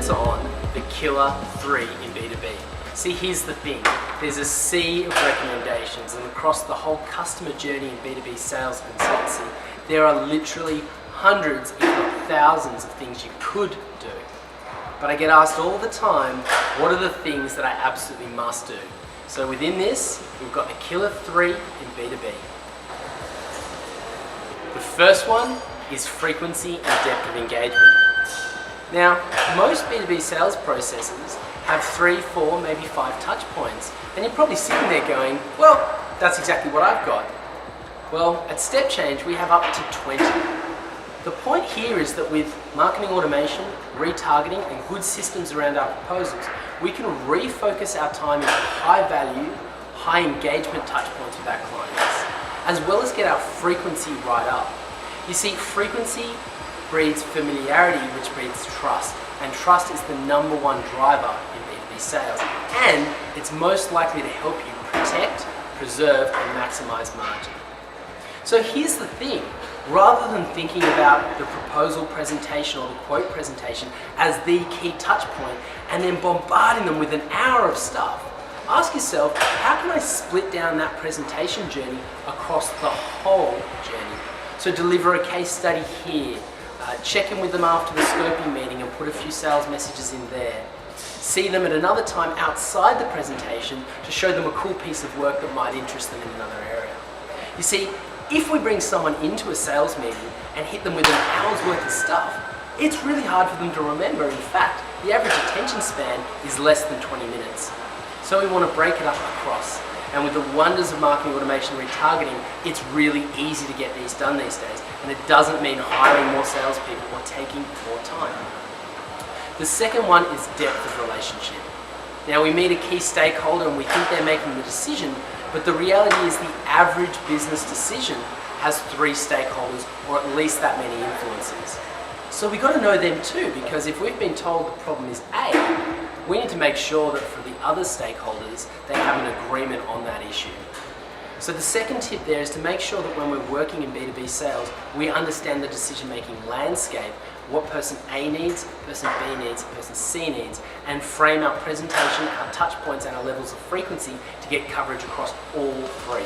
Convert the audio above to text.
focus on the killer 3 in B2B. See, here's the thing. There's a sea of recommendations, and across the whole customer journey in B2B sales consultancy, there are literally hundreds, if not thousands, of things you could do. But I get asked all the time, what are the things that I absolutely must do? So within this, we've got the killer 3 in B2B. The first one is frequency and depth of engagement. Now, most B2B sales processes have 3, 4, maybe 5 touch points, and you're probably sitting there going, well, that's exactly what I've got. Well, at Step Change, we have up to 20. The point here is that with marketing automation, retargeting, and good systems around our proposals, we can refocus our time into high value, high engagement touch points with our clients, as well as get our frequency right up. You see, frequency breeds familiarity, which breeds trust, and trust is the #1 driver in B2B sales, and it's most likely to help you protect, preserve, and maximize margin. So here's the thing, rather than thinking about the proposal presentation or the quote presentation as the key touch point and then bombarding them with an hour of stuff, ask yourself, how can I split down that presentation journey across the whole journey? So deliver a case study here, check in with them after the scoping meeting and put a few sales messages in there. See them at another time outside the presentation to show them a cool piece of work that might interest them in another area. You see, if we bring someone into a sales meeting and hit them with an hour's worth of stuff, it's really hard for them to remember. In fact, the average attention span is less than 20 minutes. So we want to break it up across. And with the wonders of marketing automation and retargeting, it's really easy to get these done these days. And it doesn't mean hiring more salespeople or taking more time. The second one is depth of relationship. Now, we meet a key stakeholder and we think they're making the decision, but the reality is the average business decision has 3 stakeholders, or at least that many influencers. So we've got to know them too, because if we've been told the problem is A, we need to make sure that for the other stakeholders, they have an agreement on that issue. So the second tip there is to make sure that when we're working in B2B sales, we understand the decision-making landscape, what person A needs, person B needs, person C needs, and frame our presentation, our touch points, and our levels of frequency to get coverage across all 3.